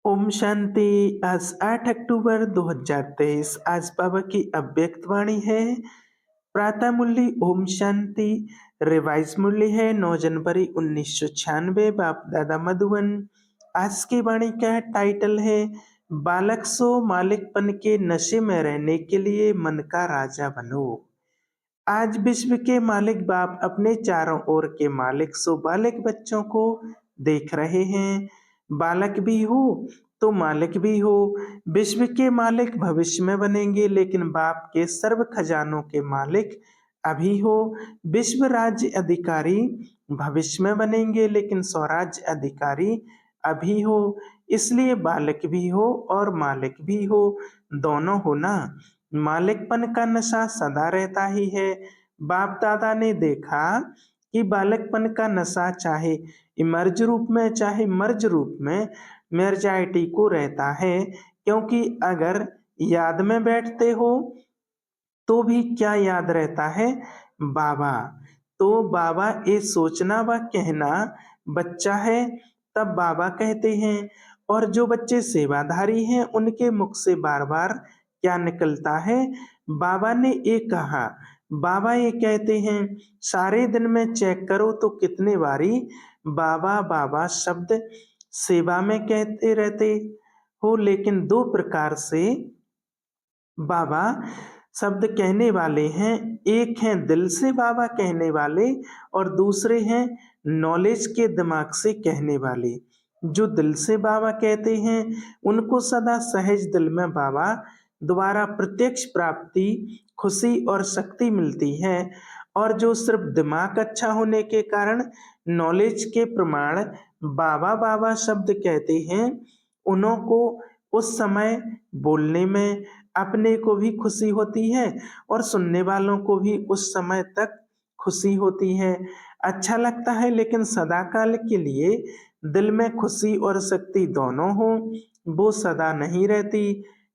ओम शांति। आज 8 अक्टूबर 2023 आज बाबा की अव्यक्त वाणी है। प्रातः मुरली ओम शांति। रिवाइज मुरली है 9 जनवरी 1996 बाप दादा मधुबन। आज की वाणी का टाइटल है बालक सो मालिकपन के नशे में रहने के लिए मन का राजा बनो। आज विश्व के मालिक बाप अपने चारों ओर के मालिक सो बालक बच्चों को देख रहे हैं। बालक भी हो तो मालिक भी हो। विश्व के मालिक भविष्य में बनेंगे, लेकिन बाप के सर्व खजानों के मालिक अभी हो। विश्व राज्य अधिकारी भविष्य में बनेंगे, लेकिन स्वराज्य अधिकारी अभी हो। इसलिए बालक भी हो और मालिक भी हो, दोनों हो ना। मालिकपन का नशा सदा रहता ही है। बाप दादा ने देखा कि बालकपन का नशा चाहे इमर्ज रूप में चाहे मर्ज रूप में मेजॉरिटी को रहता है, क्योंकि अगर याद में बैठते हो तो भी क्या याद रहता है? बाबा। तो बाबा ये सोचना व कहना बच्चा है तब बाबा कहते हैं, और जो बच्चे सेवाधारी हैं उनके मुख से बार बार क्या निकलता है? बाबा ने ये कहा। बाबा ये कहते हैं सारे दिन में चेक करो तो कितने बारी बाबा बाबा शब्द सेवा में कहते रहते हो, लेकिन दो प्रकार से बाबा शब्द कहने वाले हैं। एक हैं दिल से बाबा कहने वाले और दूसरे हैं नॉलेज के दिमाग से कहने वाले। जो दिल से बाबा कहते हैं उनको सदा सहज दिल में बाबा द्वारा प्रत्यक्ष प्राप्ति, खुशी और शक्ति मिलती है। और जो सिर्फ दिमाग अच्छा होने के कारण नॉलेज के प्रमाण बाबा बाबा शब्द कहते हैं, उन्हों को उस समय बोलने में अपने को भी खुशी होती है और सुनने वालों को भी उस समय तक खुशी होती है, अच्छा लगता है। लेकिन सदाकाल के लिए दिल में खुशी और शक्ति दोनों हो, वो सदा नहीं रहती,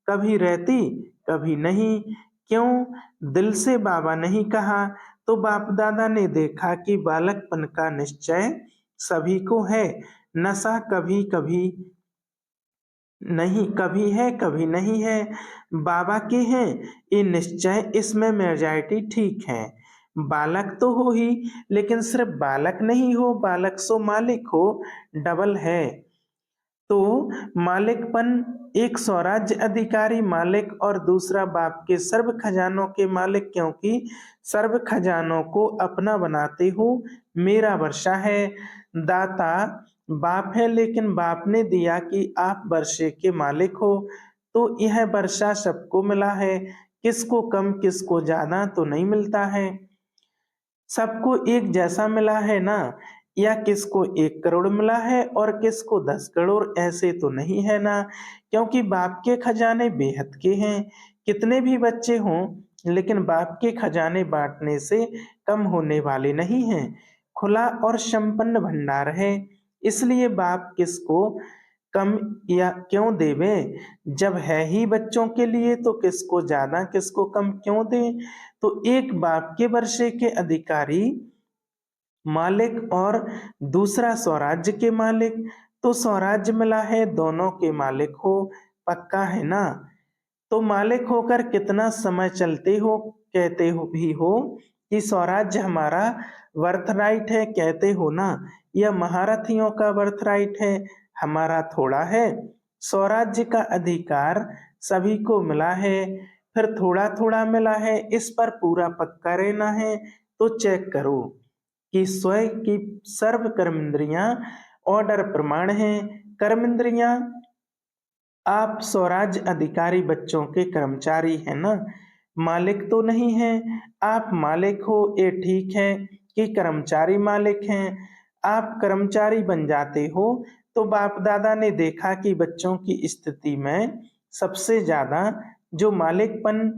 कभी रहती कभी नहीं। क्यों दिल से बाबा नहीं कहा? तो बाप दादा ने देखा कि बालकपन का निश्चय सभी को है। नशा कभी कभी नहीं, कभी है कभी नहीं है। बाबा के हैं ये निश्चय, इसमें मेजॉरिटी ठीक है। बालक तो हो ही, लेकिन सिर्फ बालक नहीं हो, बालक सो मालिक हो, डबल है। तो मालिकपन एक स्वराज्य अधिकारी मालिक और दूसरा बाप के सर्व खजानों के मालिक, क्योंकि सर्व खजानों को अपना बनाते हो मेरा वर्षा है। दाता बाप है, लेकिन बाप ने दिया कि आप वर्षे के मालिक हो, तो यह वर्षा सबको मिला है। किसको कम किसको ज्यादा तो नहीं मिलता है, सबको एक जैसा मिला है ना। या किसको 1 करोड़ मिला है और किसको 10 करोड़, ऐसे तो नहीं है ना। क्योंकि बाप के खजाने बेहद के हैं। कितने भी बच्चे हों, लेकिन बाप के खजाने बांटने से कम होने वाले नहीं हैं। खुला और संपन्न भंडार है। इसलिए बाप किसको कम या क्यों देवे? जब है ही बच्चों के लिए तो किसको ज्यादा किसको कम क्यों दे? तो एक बाप के वर्षे के अधिकारी मालिक और दूसरा स्वराज्य के मालिक, तो स्वराज्य मिला है दोनों के मालिक हो, पक्का है ना। तो मालिक होकर कितना समय चलते हो, कहते हो भी हो कि स्वराज्य हमारा वर्थ राइट है, कहते हो ना। यह महारथियों का वर्थ राइट है, हमारा थोड़ा है। स्वराज्य का अधिकार सभी को मिला है, फिर थोड़ा थोड़ा मिला है, इस पर पूरा पक्का रहना है। तो चेक करो कि स्वयं की सर्व कर्मेंद्रियां ऑर्डर प्रमाण है। कर्मेंद्रियां आप स्वराज्य अधिकारी बच्चों के कर्मचारी है ना, मालिक तो नहीं है। आप मालिक हो ये ठीक है कि कर्मचारी मालिक हैं। आप कर्मचारी बन जाते हो तो बाप दादा ने देखा कि बच्चों की स्थिति में सबसे ज्यादा जो मालिकपन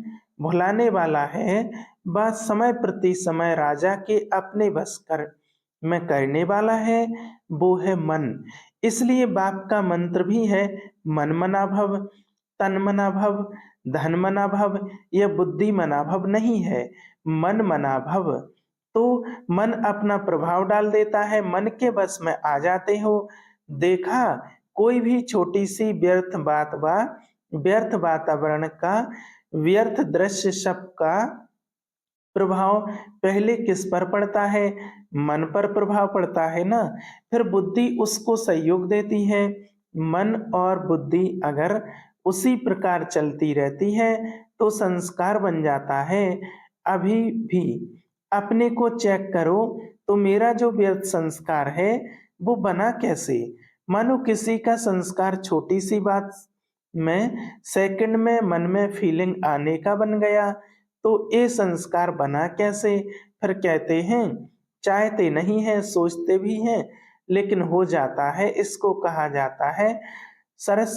भुलाने वाला है, वह समय प्रति समय राजा के अपने बस कर में करने वाला है, वो है मन। इसलिए बाप का मंत्र भी है मन मना भव, तन मना भव, धन मना भव। यह बुद्धि मना भव नहीं है, मन मना भव। तो मन अपना प्रभाव डाल देता है, मन के बस में आ जाते हो। देखा कोई भी छोटी सी व्यर्थ बात व व्यर्थ वातावरण का व्यर्थ दृश्य सब का प्रभाव पहले किस पर पड़ता है? मन पर प्रभाव पड़ता है ना। फिर बुद्धि उसको सहयोग देती है। मन और बुद्धि अगर उसी प्रकार चलती रहती है तो संस्कार बन जाता है। अभी भी अपने को चेक करो तो मेरा जो व्यर्थ संस्कार है वो बना कैसे? मानो किसी का संस्कार छोटी सी बात में सेकंड में मन में फीलिंग आने का बन गया, तो ये संस्कार बना कैसे? फिर कहते हैं चाहते नहीं है, सोचते भी हैं, लेकिन हो जाता है। इसको कहा जाता है सरस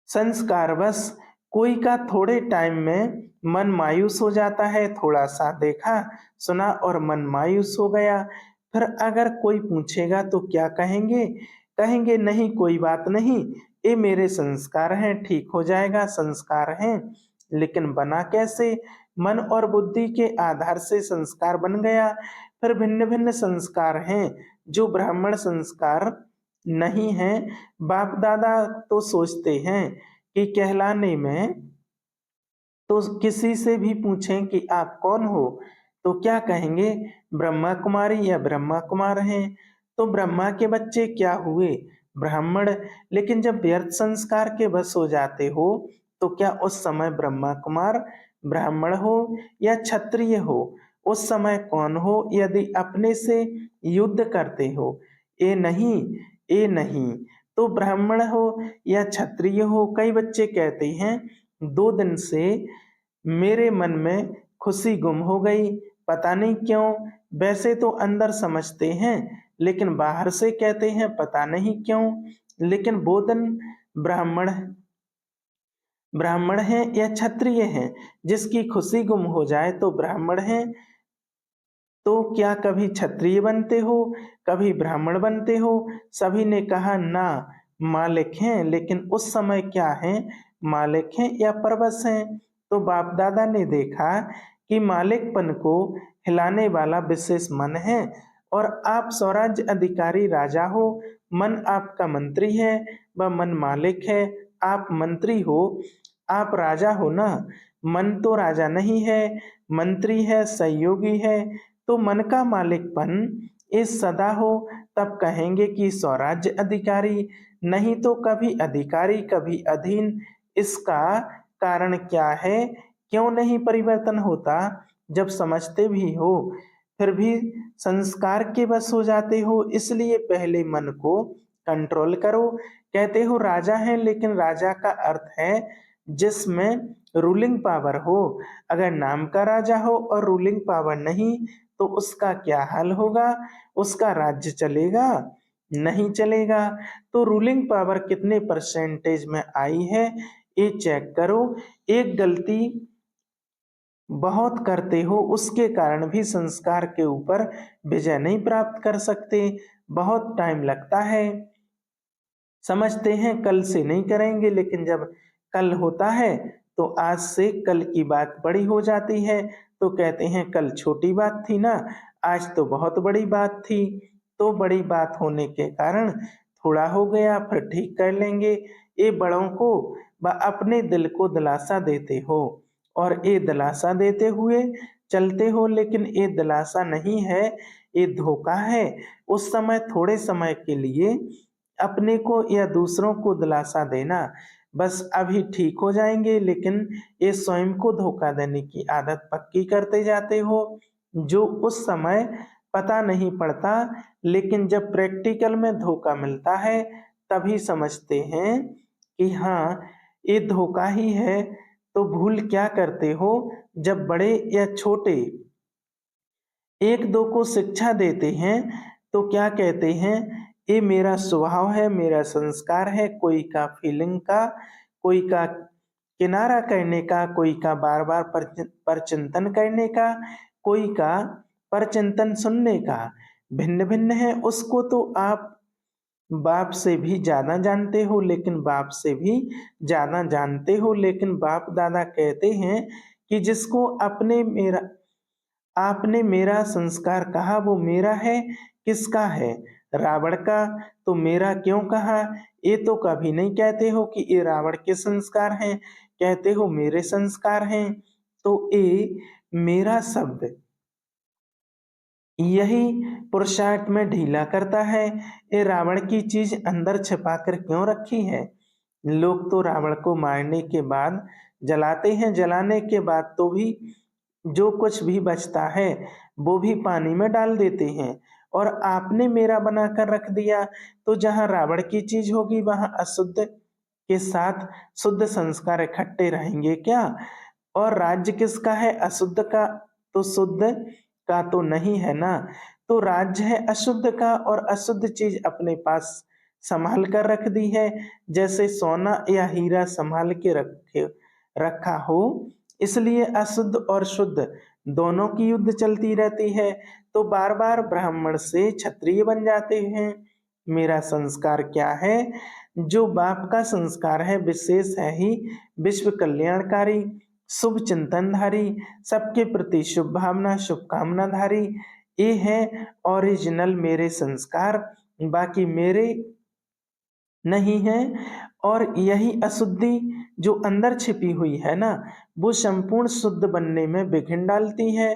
संस्कार। बस कोई का थोड़े टाइम में मन मायूस हो जाता है, थोड़ा सा देखा सुना और मन मायूस हो गया। फिर अगर कोई पूछेगा तो क्या कहेंगे? कहेंगे नहीं कोई बात नहीं, ये मेरे संस्कार हैं, ठीक हो जाएगा, संस्कार हैं। लेकिन बना कैसे? मन और बुद्धि के आधार से संस्कार बन गया। फिर भिन्न भिन्न संस्कार हैं जो ब्राह्मण संस्कार नहीं है। बाप दादा तो सोचते हैं कि कहलाने में तो किसी से भी पूछें कि आप कौन हो तो क्या कहेंगे? ब्रह्मा कुमारी या ब्रह्मा कुमार हैं। तो ब्रह्मा के बच्चे क्या हुए? ब्राह्मण। लेकिन जब व्यर्थ संस्कार के बस हो जाते हो तो क्या उस समय ब्रह्मा कुमार ब्राह्मण हो या क्षत्रिय हो? उस समय कौन हो यदि अपने से युद्ध करते हो? ये नहीं, ये नहीं। तो ब्राह्मण हो या क्षत्रिय हो, कई बच्चे कहते हैं 2 दिन से मेरे मन में खुशी गुम हो गई, पता नहीं क्यों। वैसे तो अंदर समझते हैं लेकिन बाहर से कहते हैं पता नहीं क्यों। लेकिन वो दिन ब्राह्मण ब्राह्मण हैं या क्षत्रिय हैं, जिसकी खुशी गुम हो जाए तो ब्राह्मण हैं। तो क्या कभी क्षत्रिय बनते हो, कभी ब्राह्मण बनते हो? सभी ने कहा ना, मालिक हैं। लेकिन उस समय क्या हैं? मालिक हैं या परवश हैं? तो बाप दादा ने देखा कि मालिकपन को हिलाने वाला विशेष मन है और आप स्वराज्य अधिकारी राजा हो। मन आपका मंत्री है, वह मन मालिक है। आप मंत्री हो, आप राजा हो ना। मन तो राजा नहीं है, मंत्री है, सहयोगी है। तो मन का मालिकपन इस सदा हो तब कहेंगे कि स्वराज्य अधिकारी, नहीं तो कभी अधिकारी कभी अधीन। इसका कारण क्या है? क्यों नहीं परिवर्तन होता? जब समझते भी हो फिर भी संस्कार के बस हो जाते हो। इसलिए पहले मन को कंट्रोल करो। कहते हो राजा है, लेकिन राजा का अर्थ है जिसमें रूलिंग पावर हो। अगर नाम का राजा हो और रूलिंग पावर नहीं तो उसका क्या हाल होगा? उसका राज्य चलेगा? नहीं चलेगा। तो रूलिंग पावर कितने परसेंटेज में आई है ये चेक करो। एक गलती बहुत करते हो उसके कारण भी संस्कार के ऊपर विजय नहीं प्राप्त कर सकते, बहुत टाइम लगता है। समझते हैं कल से नहीं करेंगे, लेकिन जब कल होता है तो आज से कल की बात बड़ी हो जाती है। तो कहते हैं कल छोटी बात थी ना, आज तो बहुत बड़ी बात थी। तो बड़ी बात होने के कारण थोड़ा हो गया, फिर ठीक कर लेंगे। ये बड़ों को व अपने दिल को दिलासा देते हो और ये दिलासा देते हुए चलते हो, लेकिन ये दिलासा नहीं है, ये धोखा है। उस समय थोड़े समय के लिए अपने को या दूसरों को दिलासा देना, बस अभी ठीक हो जाएंगे, लेकिन ये स्वयं को धोखा देने की आदत पक्की करते जाते हो, जो उस समय पता नहीं पड़ता। लेकिन जब प्रैक्टिकल में धोखा मिलता है तभी समझते हैं कि हाँ ये धोखा ही है। तो भूल क्या करते हो? जब बड़े या छोटे एक दो को शिक्षा देते हैं तो क्या कहते हैं? ये मेरा स्वभाव है, मेरा संस्कार है। कोई का फीलिंग का, कोई का किनारा करने का, कोई का बार बार परचिंतन करने का, कोई का परचिंतन सुनने का भिन्न भिन्न है। उसको तो आप बाप से भी ज्यादा जानते हो, लेकिन बाप से भी ज्यादा जानते हो। लेकिन बाप दादा कहते हैं कि जिसको अपने मेरा आपने मेरा संस्कार कहा वो मेरा है। किसका है? रावण का। तो मेरा क्यों कहा? ये तो कभी नहीं कहते हो कि ये रावण के संस्कार हैं, कहते हो मेरे संस्कार हैं। तो ये मेरा शब्द यही पुरुषार्थ में ढीला करता है। ये रावण की चीज अंदर छिपा कर क्यों रखी है? लोग तो रावण को मारने के बाद जलाते हैं, जलाने के बाद तो भी जो कुछ भी बचता है वो भी पानी में डाल देते हैं। और आपने मेरा बनाकर रख दिया, तो जहाँ रावण की चीज होगी वहाँ अशुद्ध के साथ शुद्ध संस्कार इकट्ठे रहेंगे क्या? और राज्य किसका है? अशुद्ध का, तो शुद्ध का तो नहीं है ना। तो राज्य है अशुद्ध का, और अशुद्ध चीज अपने पास संभाल कर रख दी है, जैसे सोना या हीरा संभाल के रखे रखा हो। इसलिए अशुद्ध और शुद्ध दोनों की युद्ध चलती रहती है, तो बार बार ब्राह्मण से क्षत्रिय बन जाते हैं। मेरा संस्कार क्या है? जो बाप का संस्कार है विशेष है ही, विश्व कल्याणकारी, शुभ चिंतनधारी, सबके प्रति शुभ भावना शुभकामनाधारी, ये है ओरिजिनल मेरे संस्कार, बाकी मेरे नहीं है। और यही अशुद्धि जो अंदर छिपी हुई है ना, वो संपूर्ण शुद्ध बनने में विघ्न डालती है।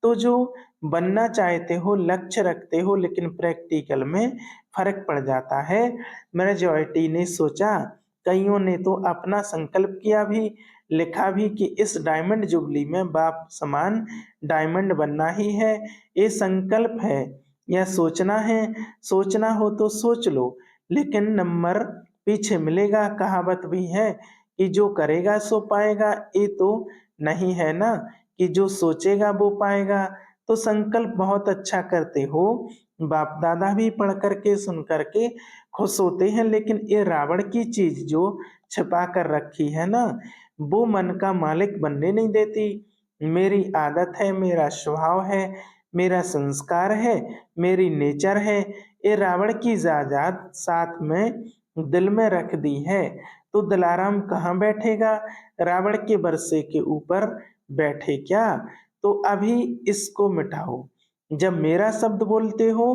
तो जो बनना चाहते हो, लक्ष्य रखते हो, लेकिन प्रैक्टिकल में फर्क पड़ जाता है। मेजॉरिटी ने सोचा, कईयों ने तो अपना संकल्प किया भी, लिखा भी कि इस डायमंड जुबली में बाप समान डायमंड बनना ही है। ये संकल्प है या सोचना है? सोचना हो तो सोच लो, लेकिन नंबर पीछे मिलेगा। कहावत भी है कि जो करेगा सो पाएगा, ये तो नहीं है ना कि जो सोचेगा वो पाएगा। तो संकल्प बहुत अच्छा करते हो, बाप दादा भी पढ़ करके सुन करके खुश होते हैं, लेकिन ये रावण की चीज जो छिपा कर रखी है ना, वो मन का मालिक बनने नहीं देती। मेरी आदत है, मेरा स्वभाव है, मेरा संस्कार है, मेरी नेचर है, ये रावण की जायदाद साथ में दिल में रख दी है। तो दिलाराम कहाँ बैठेगा? रावण के बरसे के ऊपर बैठे क्या? तो अभी इसको मिटाओ। जब मेरा शब्द बोलते हो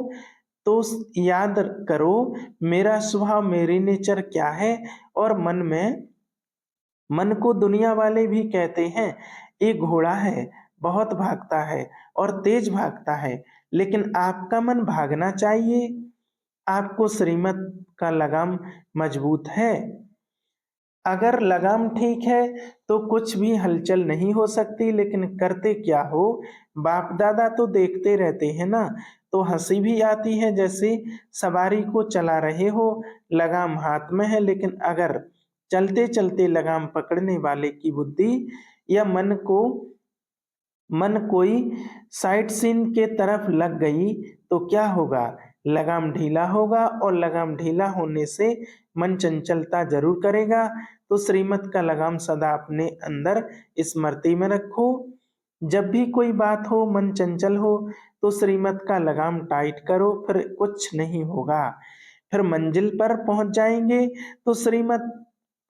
तो याद करो मेरा स्वभाव, मेरी नेचर क्या है। और मन को दुनिया वाले भी कहते हैं ये घोड़ा है, बहुत भागता है और तेज भागता है, लेकिन आपका मन भागना चाहिए। आपको श्रीमत का लगाम मजबूत है। अगर लगाम ठीक है तो कुछ भी हलचल नहीं हो सकती, लेकिन करते क्या हो, बाप दादा तो देखते रहते हैं ना, तो हंसी भी आती है। जैसे सवारी को चला रहे हो, लगाम हाथ में है, लेकिन अगर चलते चलते लगाम पकड़ने वाले की बुद्धि या मन कोई साइट सीन के तरफ लग गई तो क्या होगा? लगाम ढीला होगा, और लगाम ढीला होने से मन चंचलता जरूर करेगा। तो श्रीमत का लगाम सदा अपने अंदर स्मृति में रखो। जब भी कोई बात हो, मन चंचल हो, तो श्रीमत का लगाम टाइट करो, फिर कुछ नहीं होगा। फिर मंजिल पर पहुंच जाएंगे। तो श्रीमत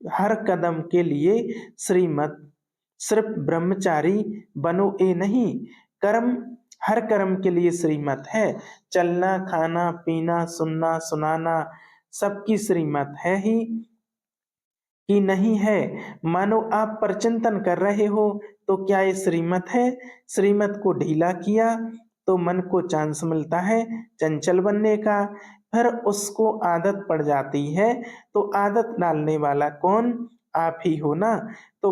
हर कदम के लिए श्रीमत, सिर्फ ब्रह्मचारी बनो ये नहीं, कर्म हर कर्म के लिए श्रीमत है। चलना, खाना, पीना, सुनना, सुनाना, सबकी श्रीमत है ही कि नहीं है? मानो आप पर चिंतन कर रहे हो, तो क्या ये श्रीमत है? श्रीमत को ढीला किया तो मन को चांस मिलता है चंचल बनने का, फिर उसको आदत पड़ जाती है। तो आदत डालने वाला कौन? आप ही हो ना। तो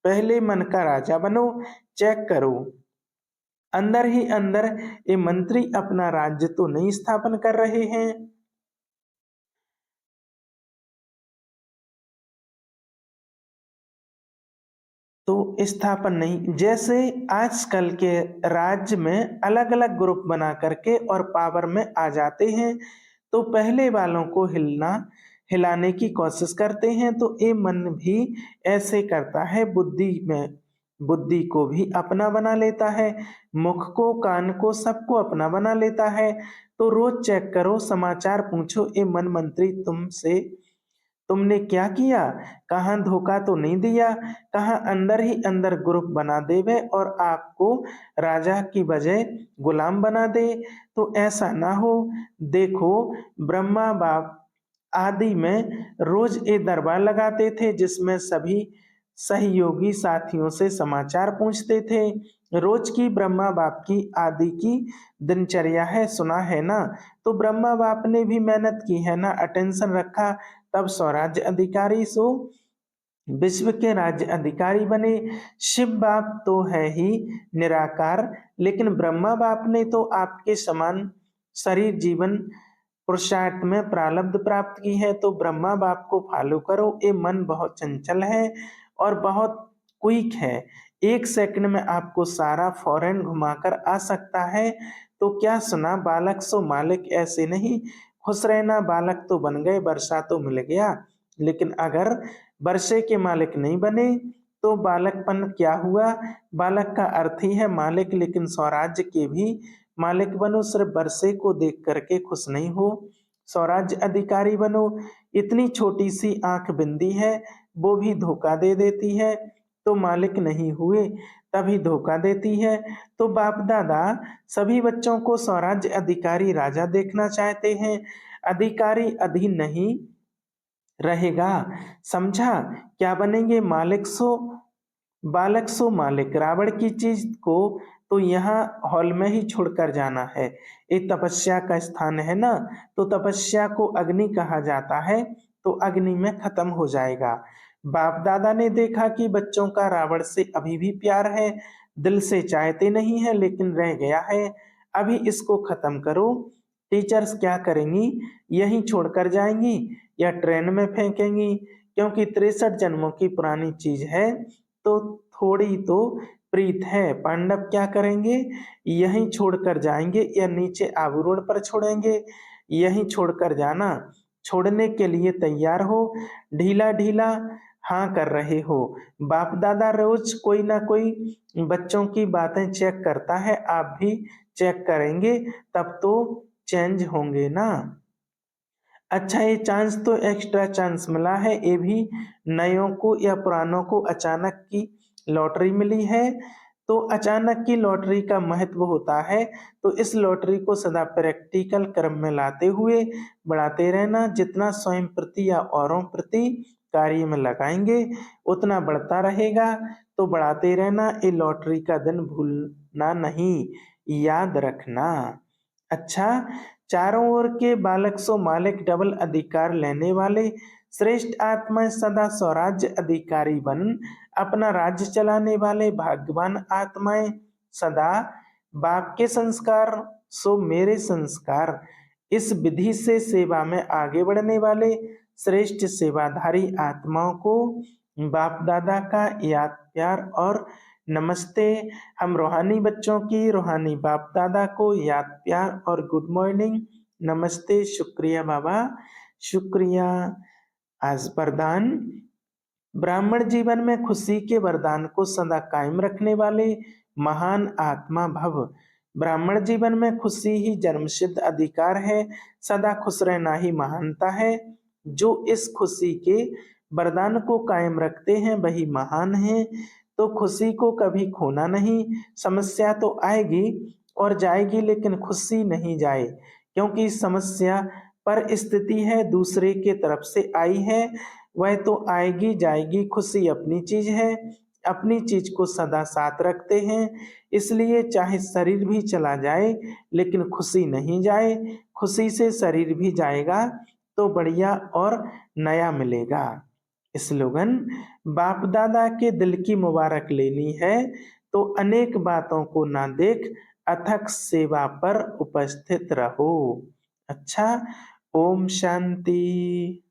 पहले मन का राजा बनो। चेक करो अंदर ही अंदर ये मंत्री अपना राज्य तो नहीं स्थापन कर रहे हैं। तो स्थापन नहीं, जैसे आजकल के राज्य में अलग अलग ग्रुप बना करके और पावर में आ जाते हैं, तो पहले वालों को हिलाने की कोशिश करते हैं। तो ये मन भी ऐसे करता है, बुद्धि को भी अपना बना लेता है, मुख को, कान को, सबको अपना बना लेता है। तो रोज चेक करो, समाचार पूछो, ये मन मंत्री तुमसे तुमने क्या किया? कहाँ धोखा तो नहीं दिया? कहाँ अंदर ही अंदर ग्रुप बना देवे और आपको राजा की बजाय गुलाम बना दे? तो ऐसा ना हो। देखो, ब्रह्मा बाप आदि में रोज एक दरबार लगाते थे जिसमें सभी सहयोगी साथियों से समाचार पूछते थे। रोज की ब्रह्मा बाप की आदि की दिनचर्या है, सुना है ना? तो ब्रह्मा बाप ने भी मेहनत की है ना, अटेंशन रखा, तब स्वराज्य अधिकारी सो विश्व के राज्य अधिकारी बने। शिव बाप तो है ही निराकार, लेकिन ब्रह्मा बाप ने तो आपके समान शरीर जीवन पुरुषार्थ में प्रारब्ध प्राप्त की है, तो ब्रह्मा बाप को फॉलो करो। ये मन बहुत चंचल है और बहुत क्विक है, 1 सेकंड में आपको सारा फॉरेन घुमाकर आ सकता है। तो क्या सुना, बालक सो मालिक, ऐसे नहीं खुश रहना। बालक तो बन गए, वर्षा तो मिल गया, लेकिन अगर वर्षे के मालिक नहीं बने तो बालकपन क्या हुआ? बालक का अर्थ ही है मालिक, लेकिन स्वराज्य के भी मालिक बनो। सिर्फ वर्षे को देख करके खुश नहीं हो, स्वराज्य अधिकारी बनो। इतनी छोटी सी आंख बिंदी है, वो भी धोखा दे देती है, तो मालिक नहीं हुए तभी धोखा देती है। तो बाप दादा सभी बच्चों को स्वराज्य अधिकारी राजा देखना चाहते हैं, अधिकारी अधीन नहीं रहेगा, समझा? क्या बनेंगे? मालिक सो बालक सो मालिक। रावण की चीज को तो यहाँ हॉल में ही छोड़कर जाना है। ये तपस्या का स्थान है ना, तो तपस्या को अग्नि कहा जाता है, तो अग्नि में खत्म हो जाएगा। बाप दादा ने देखा कि बच्चों का रावण से अभी भी प्यार है, दिल से चाहते नहीं है, लेकिन रह गया है, अभी इसको खत्म करो। टीचर्स क्या करेंगी? यहीं छोड़कर जाएंगी या ट्रेन में फेंकेंगी? क्योंकि 63 जन्मों की पुरानी चीज है, तो थोड़ी तो प्रीत है। पांडव क्या करेंगे? यहीं छोड़कर जाएंगे या नीचे आबू रोड पर छोड़ेंगे? यहीं छोड़कर जाना। छोड़ने के लिए तैयार हो? ढीला ढीला हाँ कर रहे हो? बाप दादा रोज कोई ना कोई बच्चों की बातें चेक करता है, आप भी चेक करेंगे तब तो चेंज होंगे ना। अच्छा, ये चांस तो एक्स्ट्रा चांस मिला है, ये भी नयों को या पुरानों को अचानक की लॉटरी मिली है। तो अचानक की लॉटरी का महत्व होता है, तो इस लॉटरी को सदा प्रैक्टिकल क्रम में लाते हुए बढ़ाते रहना। जितना स्वयं प्रति या औरों प्रति कार्य में लगाएंगे उतना बढ़ता रहेगा, तो बढ़ाते रहना। ये लॉटरी का दिन भूलना नहीं, याद रखना। अच्छा, चारों ओर के बालक सो मालिक, डबल अधिकार लेने वाले श्रेष्ठ आत्माएं सदा स्वराज्य अधिकारी बन अपना राज्य चलाने वाले भाग्यवान आत्माएं सदा बाप के संस्कार सो मेरे संस्कार, इस विधि से सेवा में आगे बढ़ने वाले श्रेष्ठ सेवाधारी आत्माओं को बाप दादा का याद प्यार और नमस्ते। हम रूहानी बच्चों की रूहानी बाप दादा को याद प्यार और गुड मॉर्निंग, नमस्ते, शुक्रिया बाबा, शुक्रिया। आज वरदान, ब्राह्मण जीवन में खुशी के वरदान को सदा कायम रखने वाले महान आत्मा भव। ब्राह्मण जीवन में खुशी ही जन्मसिद्ध अधिकार है, सदा खुश रहना ही महानता है। जो इस खुशी के वरदान को कायम रखते हैं वही महान है। तो खुशी को कभी खोना नहीं। समस्या तो आएगी और जाएगी, लेकिन खुशी नहीं जाए, क्योंकि समस्या पर स्थिति है, दूसरे के तरफ से आई है, वह तो आएगी जाएगी। खुशी अपनी चीज है, अपनी चीज को सदा साथ रखते हैं, इसलिए चाहे शरीर भी चला जाए लेकिन खुशी नहीं जाए। खुशी से शरीर भी जाएगा तो बढ़िया और नया मिलेगा। स्लोगन, बाप दादा के दिल की मुबारक लेनी है तो अनेक बातों को ना देख, अथक सेवा पर उपस्थित रहो। अच्छा, ओम शांति।